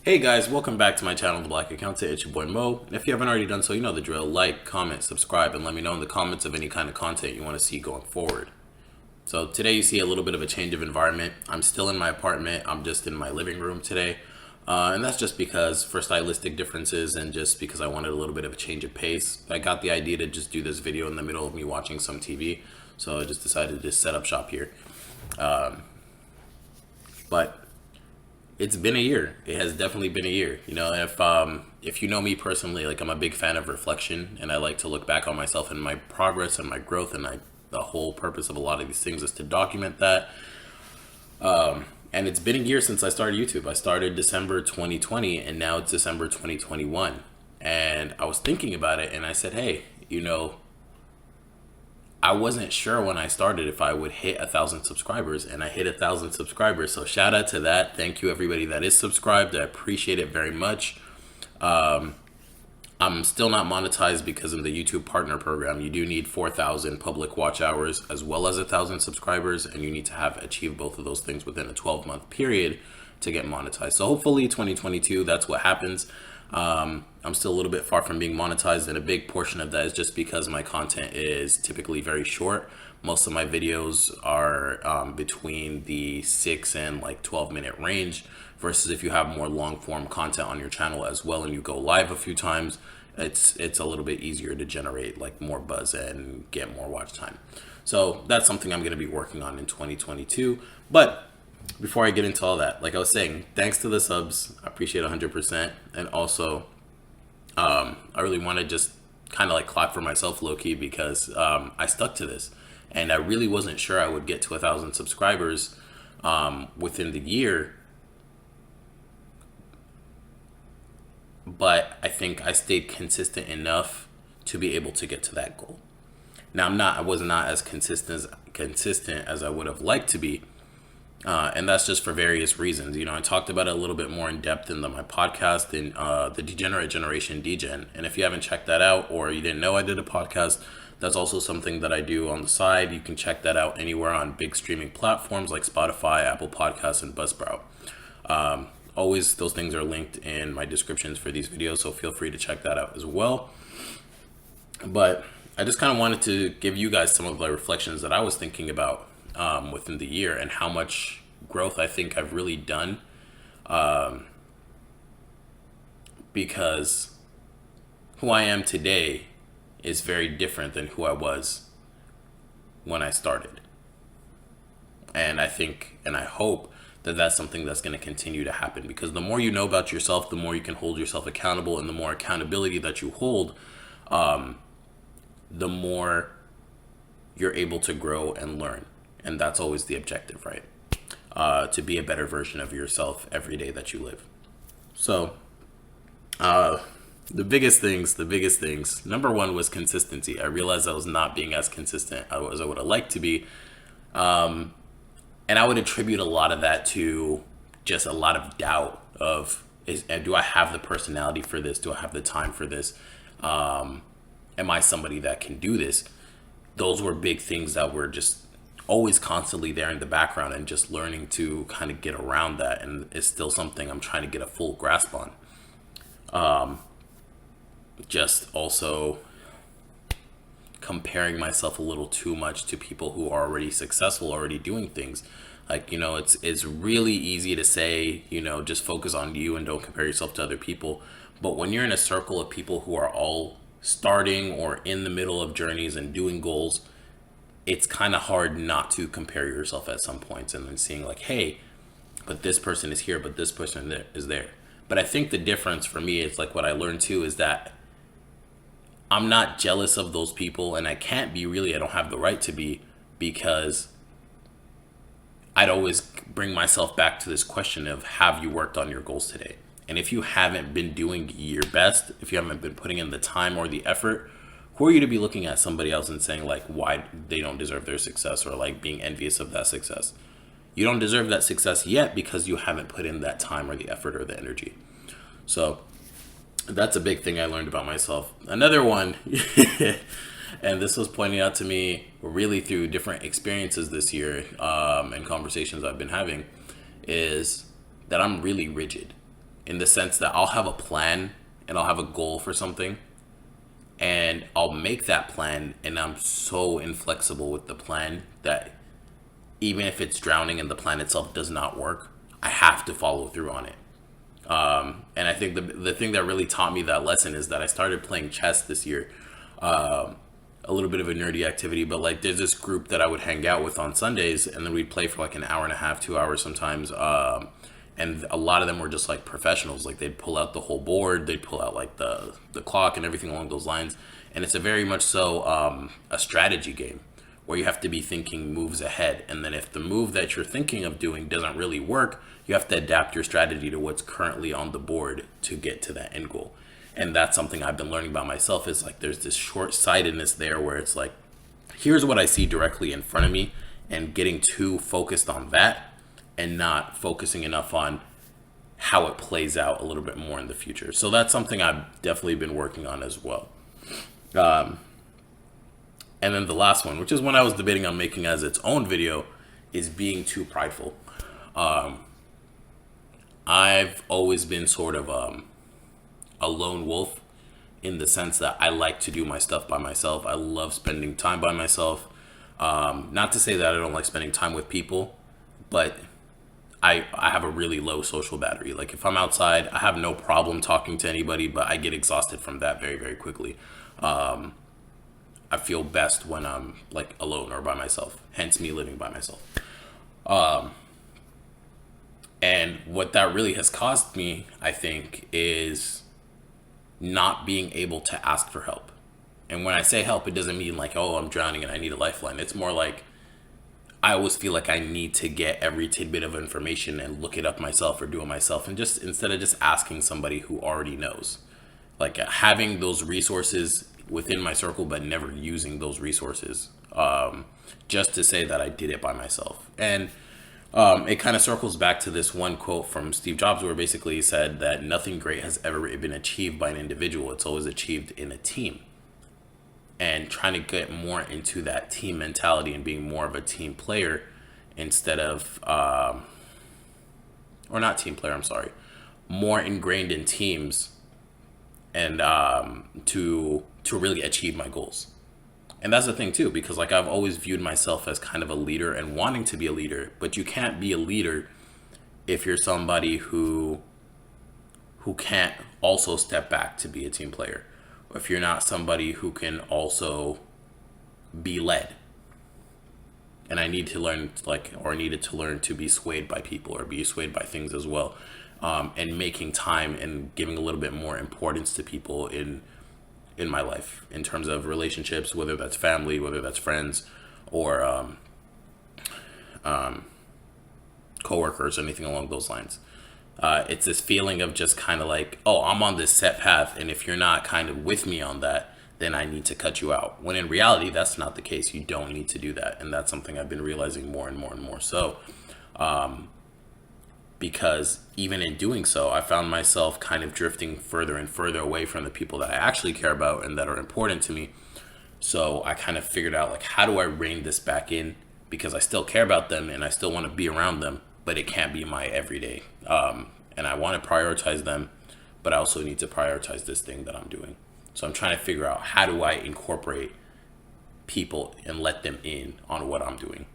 Hey guys, welcome back to my channel, The Black Accountant. It's your boy Mo. And if you haven't already done so, you know the drill. Like, comment, subscribe, and let me know in the comments of any kind of content you want to see going forward. So today you see a little bit of a change of environment. I'm still in my apartment. I'm just in my living room today. And that's just because for stylistic differences and just because I wanted a little bit of a change of pace. I got the idea to just do this video in the middle of me watching some TV. So I just decided to just set up shop here. But it's been a year. It has definitely been a year. You know, if you know me personally, like I'm a big fan of reflection, and I like to look back on myself and my progress and my growth, and the whole purpose of a lot of these things is to document that. And it's been a year since I started YouTube. I started December 2020, and now it's December 2021. And I was thinking about it, and I said, hey, you know, I wasn't sure when I started if I would hit 1,000 subscribers, and I hit 1,000 subscribers. So shout out to that. Thank you everybody that is subscribed. I appreciate it very much. I'm still not monetized because of the YouTube partner program. You do need 4,000 public watch hours as well as 1,000 subscribers, and you need to have achieved both of those things within a 12-month period to get monetized. So hopefully 2022, that's what happens. I'm still a little bit far from being monetized, and a big portion of that is just because my content is typically very short. Most of my videos are between the 6 and like 12-minute range, versus if you have more long form content on your channel as well and you go live a few times, it's a little bit easier to generate like more buzz and get more watch time. So that's something I'm going to be working on in 2022. But before I get into all that, like I was saying, thanks to the subs, I appreciate 100%. And also, I really want to just kind of like clap for myself low-key because I stuck to this. And I really wasn't sure I would get to 1,000 subscribers within the year. But I think I stayed consistent enough to be able to get to that goal. Now, I was not as consistent as I would have liked to be. And that's just for various reasons. You know, I talked about it a little bit more in depth in my podcast in the Degenerate Generation Degen. And if you haven't checked that out, or you didn't know I did a podcast, that's also something that I do on the side. You can check that out anywhere on big streaming platforms like Spotify, Apple Podcasts, and Buzzsprout. Always, those things are linked in my descriptions for these videos, so feel free to check that out as well. But I just kind of wanted to give you guys some of the reflections that I was thinking about within the year, and how much growth I think I've really done, because who I am today is very different than who I was when I started. And I think, and I hope that that's something that's going to continue to happen, because the more you know about yourself, the more you can hold yourself accountable, and the more accountability that you hold, the more you're able to grow and learn. And that's always the objective, right? To be a better version of yourself every day that you live. So the biggest things, number one was consistency. I realized I was not being as consistent as I would have liked to be. And I would attribute a lot of that to just a lot of doubt of, do I have the personality for this? Do I have the time for this? Am I somebody that can do this? Those were big things that were just always constantly there in the background, and just learning to kind of get around that. And it's still something I'm trying to get a full grasp on. Just also comparing myself a little too much to people who are already successful, already doing things. Like, you know, it's really easy to say, you know, just focus on you and don't compare yourself to other people. But when you're in a circle of people who are all starting or in the middle of journeys and doing goals, it's kind of hard not to compare yourself at some points, and then seeing like, hey, but this person is here, but this person is there. But I think the difference for me is, like, what I learned too is that I'm not jealous of those people, and I can't be really. I don't have the right to be, because I'd always bring myself back to this question of, have you worked on your goals today? And if you haven't been doing your best, if you haven't been putting in the time or the effort, who are you to be looking at somebody else and saying like why they don't deserve their success, or like being envious of that success? You don't deserve that success yet because you haven't put in that time or the effort or the energy. So that's a big thing I learned about myself. Another one, and this was pointed out to me really through different experiences this year and conversations I've been having, is that I'm really rigid. in the sense that I'll have a plan and I'll have a goal for something, and I'll make that plan, and I'm so inflexible with the plan that even if it's drowning and the plan itself does not work, I have to follow through on it. And I think the thing that really taught me that lesson is that I started playing chess this year. A little bit of a nerdy activity, but like there's this group that I would hang out with on Sundays, and then we'd play for like an hour and a half, 2 hours sometimes. And a lot of them were just like professionals. Like they'd pull out the whole board, they'd pull out like the clock and everything along those lines. And it's a very much so a strategy game where you have to be thinking moves ahead. And then if the move that you're thinking of doing doesn't really work, you have to adapt your strategy to what's currently on the board to get to that end goal. And that's something I've been learning about myself, is like there's this short-sightedness there where it's like, here's what I see directly in front of me, and getting too focused on that and not focusing enough on how it plays out a little bit more in the future. So that's something I've definitely been working on as well. And then the last one, which is one I was debating on making as its own video, is being too prideful. I've always been sort of a lone wolf, in the sense that I like to do my stuff by myself. I love spending time by myself. Not to say that I don't like spending time with people, but I have a really low social battery. Like if I'm outside, I have no problem talking to anybody, but I get exhausted from that very, very quickly. I feel best when I'm like alone or by myself, hence me living by myself. And what that really has caused me, I think, is not being able to ask for help. And when I say help, it doesn't mean like, oh, I'm drowning and I need a lifeline. It's more like I always feel like I need to get every tidbit of information and look it up myself or do it myself. And just instead of just asking somebody who already knows, like having those resources within my circle, but never using those resources, just to say that I did it by myself. And it kind of circles back to this one quote from Steve Jobs, where basically he said that nothing great has ever been achieved by an individual. It's always achieved in a team. And trying to get more into that team mentality and being more of a team player instead of, or not team player, I'm sorry, more ingrained in teams, and to really achieve my goals. And that's the thing too, because like I've always viewed myself as kind of a leader and wanting to be a leader, but you can't be a leader if you're somebody who can't also step back to be a team player, or if you're not somebody who can also be led. And I need to learn, needed to learn to be swayed by people or be swayed by things as well, and making time and giving a little bit more importance to people in my life, in terms of relationships, whether that's family, whether that's friends, or coworkers, anything along those lines. It's this feeling of just kind of like, oh, I'm on this set path, and if you're not kind of with me on that, then I need to cut you out. When in reality, that's not the case. You don't need to do that. And that's something I've been realizing more and more and more so. Because even in doing so, I found myself kind of drifting further and further away from the people that I actually care about and that are important to me. So I kind of figured out, like, how do I rein this back in? Because I still care about them and I still want to be around them, but it can't be my everyday. And I want to prioritize them, but I also need to prioritize this thing that I'm doing. So I'm trying to figure out, how do I incorporate people and let them in on what I'm doing?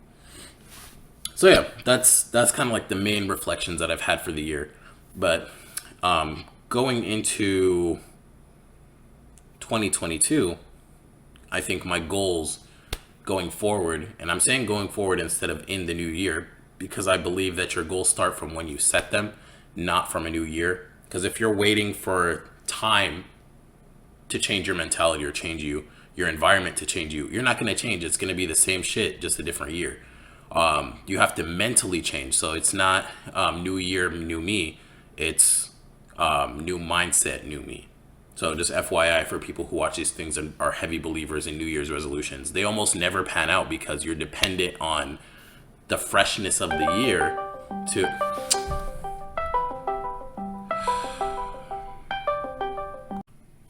So yeah, that's kind of like the main reflections that I've had for the year. But going into 2022, I think my goals going forward, and I'm saying going forward instead of in the new year, because I believe that your goals start from when you set them, not from a new year. Because if you're waiting for time to change your mentality or change your environment to change you, you're not going to change. It's going to be the same shit, just a different year. You have to mentally change. So it's not new year, new me. It's new mindset, new me. So just FYI for people who watch these things and are heavy believers in New Year's resolutions, they almost never pan out because you're dependent on the freshness of the year to...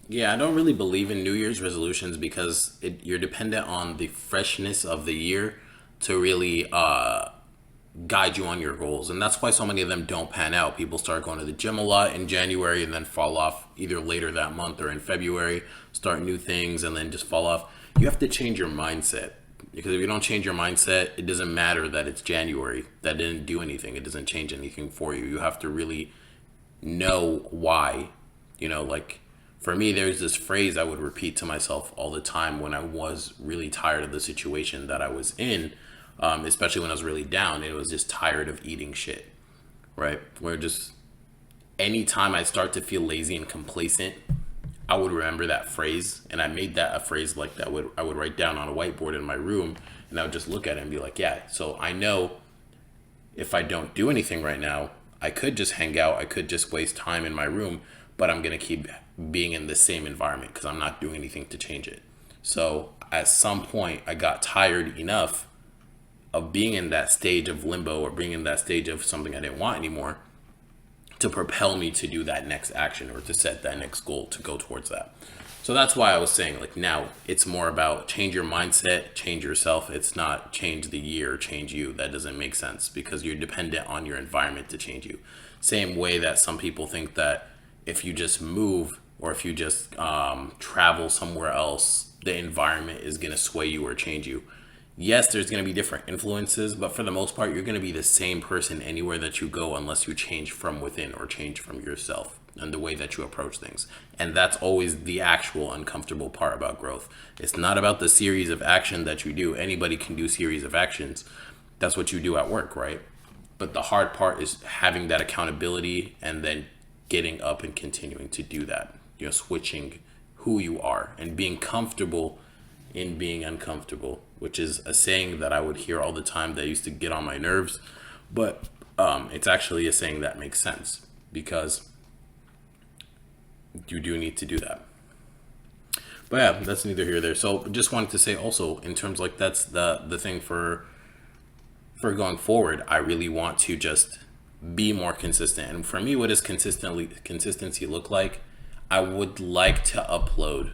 Yeah, I don't really believe in New Year's resolutions because you're dependent on the freshness of the year to really guide you on your goals. And that's why so many of them don't pan out. People start going to the gym a lot in January and then fall off either later that month or in February, start new things and then just fall off. You have to change your mindset, because if you don't change your mindset, it doesn't matter that it's January. That didn't do anything. It doesn't change anything for you. You have to really know why. Like for me, there's this phrase I would repeat to myself all the time when I was really tired of the situation that I was in, especially when I was really down. It was just tired of eating shit, right? Where just anytime I start to feel lazy and complacent, I would remember that phrase, and I made that a phrase like that I would write down on a whiteboard in my room, and I would just look at it and be like, yeah, so I know if I don't do anything right now, I could just hang out, I could just waste time in my room, but I'm going to keep being in the same environment because I'm not doing anything to change it. So at some point, I got tired enough of being in that stage of limbo or being in that stage of something I didn't want anymore to propel me to do that next action or to set that next goal to go towards that. So that's why I was saying, like, now it's more about change your mindset, change yourself. It's not change the year, change you. That doesn't make sense because you're dependent on your environment to change you. Same way that some people think that if you just move or if you just travel somewhere else, the environment is going to sway you or change you. Yes, there's going to be different influences, but for the most part, you're going to be the same person anywhere that you go unless you change from within or change from yourself and the way that you approach things. And that's always the actual uncomfortable part about growth. It's not about the series of action that you do. Anybody can do series of actions. That's what you do at work, right? But the hard part is having that accountability and then getting up and continuing to do that. Switching who you are and being comfortable in being uncomfortable, which is a saying that I would hear all the time that used to get on my nerves. But it's actually a saying that makes sense because you do need to do that. But yeah, that's neither here nor there. So just wanted to say also, in terms like that's the thing for going forward, I really want to just be more consistent. And for me, what does consistency look like? I would like to upload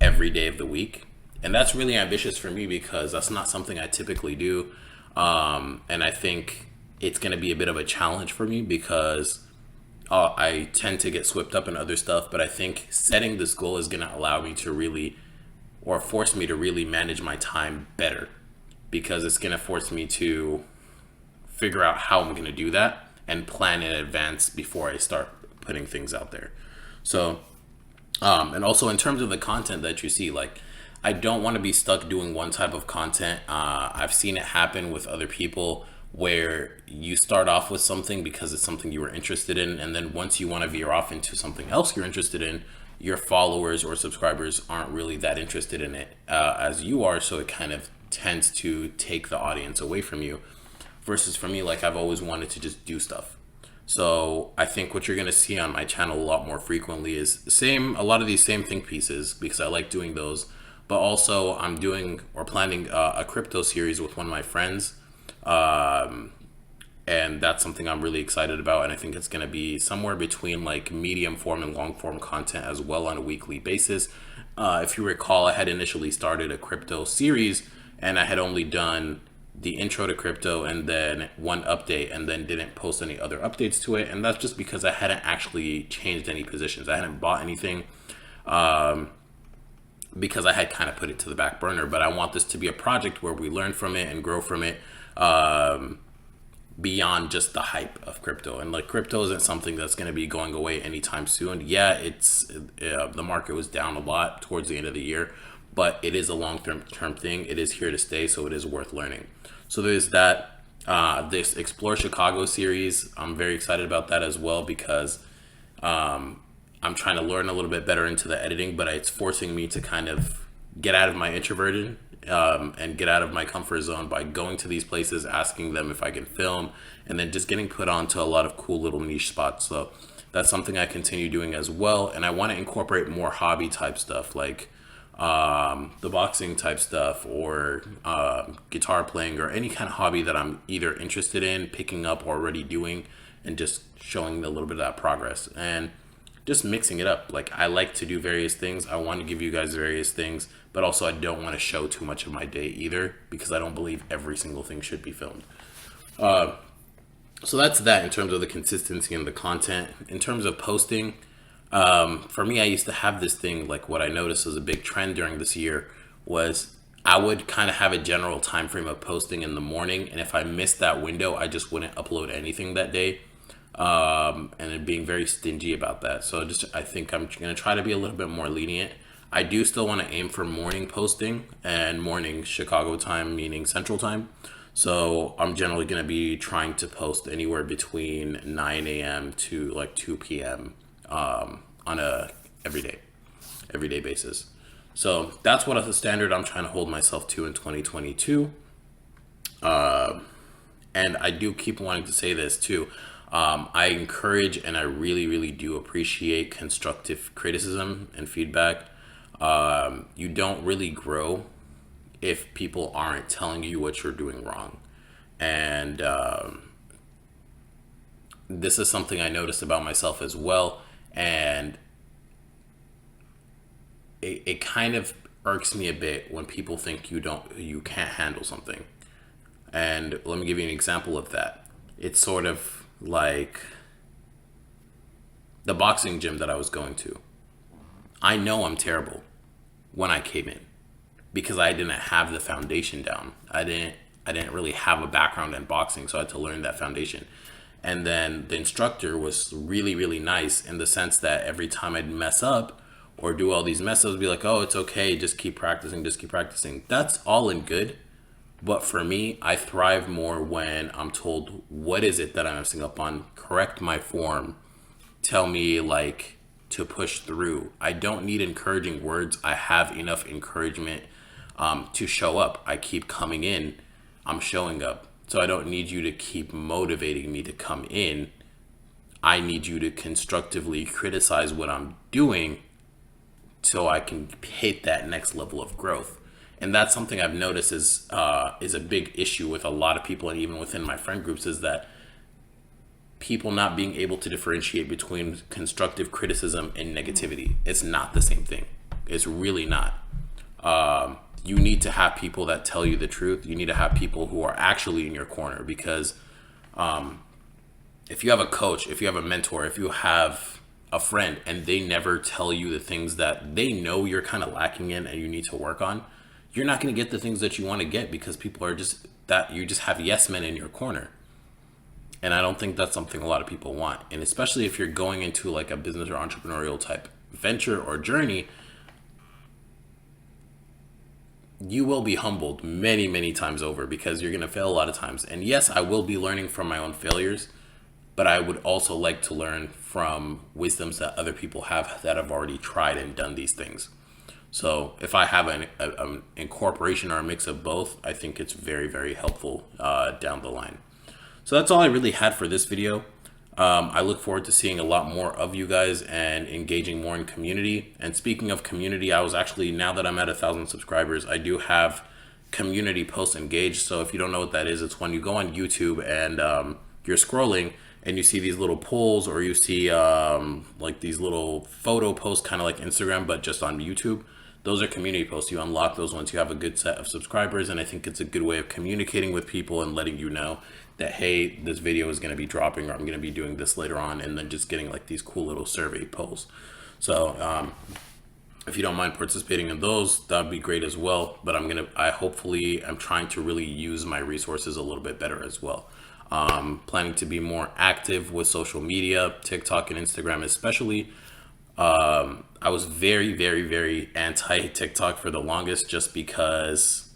every day of the week. And that's really ambitious for me because that's not something I typically do. And I think it's going to be a bit of a challenge for me because I tend to get swept up in other stuff. But I think setting this goal is going to allow me to really, or force me to really manage my time better, because it's going to force me to figure out how I'm going to do that and plan in advance before I start putting things out there. So, and also in terms of the content that you see, like, I don't want to be stuck doing one type of content. I've seen it happen with other people where you start off with something because it's something you were interested in. And then once you want to veer off into something else you're interested in, your followers or subscribers aren't really that interested in it as you are. So it kind of tends to take the audience away from you. Versus for me, like, I've always wanted to just do stuff. So I think what you're going to see on my channel a lot more frequently is a lot of these same think pieces because I like doing those. But also I'm doing or planning a crypto series with one of my friends. And that's something I'm really excited about. And I think it's going to be somewhere between like medium form and long form content as well on a weekly basis. If you recall, I had initially started a crypto series and I had only done the intro to crypto and then one update and then didn't post any other updates to it. And that's just because I hadn't actually changed any positions. I hadn't bought anything because I had kind of put it to the back burner. But I want this to be a project where we learn from it and grow from it beyond just the hype of crypto. And like, crypto isn't something that's going to be going away anytime soon. Yeah, the market was down a lot towards the end of the year, but it is a long-term thing. It is here to stay, so it is worth learning. So there's that. This Explore Chicago series, I'm very excited about that as well because I'm trying to learn a little bit better into the editing, but it's forcing me to kind of get out of my introverted and get out of my comfort zone by going to these places, asking them if I can film, and then just getting put onto a lot of cool little niche spots. So that's something I continue doing as well. And I want to incorporate more hobby type stuff like the boxing type stuff or guitar playing or any kind of hobby that I'm either interested in picking up or already doing, and just showing a little bit of that progress and just mixing it up. Like, I like to do various things. I want to give you guys various things, but also I don't want to show too much of my day either because I don't believe every single thing should be filmed. So that's that in terms of the consistency and the content. In terms of posting, for me, I used to have this thing, like what I noticed was a big trend during this year was I would kind of have a general time frame of posting in the morning. And if I missed that window, I just wouldn't upload anything that day. And then being very stingy about that. So I think I'm going to try to be a little bit more lenient. I do still want to aim for morning posting and morning Chicago time, meaning Central time. So I'm generally going to be trying to post anywhere between 9 a.m. to like 2 p.m. On a everyday basis. So that's what the standard I'm trying to hold myself to in 2022. And I do keep wanting to say this too. I encourage and I really, really do appreciate constructive criticism and feedback. You don't really grow if people aren't telling you what you're doing wrong. And this is something I noticed about myself as well. And it kind of irks me a bit when people think you can't handle something. And let me give you an example of that. It's sort of like the boxing gym that I was going to. I know I'm terrible when I came in because I didn't have the foundation down. I didn't really have a background in boxing, so I had to learn that foundation. And then the instructor was really, really nice in the sense that every time I'd mess up or do all these mess ups, be like, oh, it's okay, just keep practicing, just keep practicing. That's all in good. But for me, I thrive more when I'm told, what is it that I'm messing up on? Correct my form. Tell me like to push through. I don't need encouraging words. I have enough encouragement to show up. I keep coming in. I'm showing up. So I don't need you to keep motivating me to come in. I need you to constructively criticize what I'm doing so I can hit that next level of growth. And that's something I've noticed is a big issue with a lot of people, and even within my friend groups, is that people not being able to differentiate between constructive criticism and negativity. It's not the same thing. It's really not. You need to have people that tell you the truth. You need to have people who are actually in your corner, because if you have a coach, if you have a mentor, if you have a friend and they never tell you the things that they know you're kind of lacking in and you need to work on, you're not going to get the things that you want to get, because people are just that you just have yes men in your corner. And I don't think that's something a lot of people want. And especially if you're going into like a business or entrepreneurial type venture or journey, you will be humbled many, many times over, because you're going to fail a lot of times. And yes, I will be learning from my own failures, but I would also like to learn from wisdoms that other people have that have already tried and done these things. So if I have an incorporation or a mix of both, I think it's very, very helpful down the line. So that's all I really had for this video. I look forward to seeing a lot more of you guys and engaging more in community. And speaking of community, I was actually, now that I'm at 1,000 subscribers, I do have community posts engaged. So if you don't know what that is, it's when you go on YouTube and you're scrolling and you see these little polls, or you see like these little photo posts, kind of like Instagram, but just on YouTube. Those are community posts. You unlock those once you have a good set of subscribers, and I think it's a good way of communicating with people and letting you know that, hey, this video is going to be dropping, or I'm going to be doing this later on, and then just getting like these cool little survey polls. So if you don't mind participating in those, that'd be great as well. But I'm trying to really use my resources a little bit better as well. Planning to be more active with social media, TikTok and Instagram especially. I was very, very, very anti TikTok for the longest, just because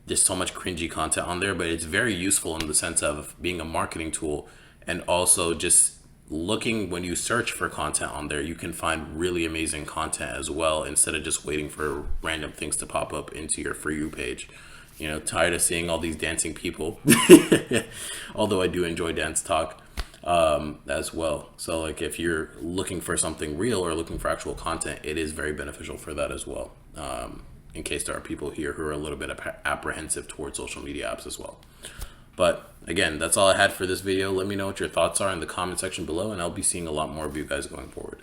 there's so much cringy content on there, but it's very useful in the sense of being a marketing tool, and also just looking, when you search for content on there, you can find really amazing content as well, instead of just waiting for random things to pop up into your For You page. You know, tired of seeing all these dancing people, although I do enjoy dance talk as well. So like if you're looking for something real or looking for actual content, it is very beneficial for that as well. In case there are people here who are a little bit apprehensive towards social media apps as well. But again, that's all I had for this video. Let me know what your thoughts are in the comment section below, and I'll be seeing a lot more of you guys going forward.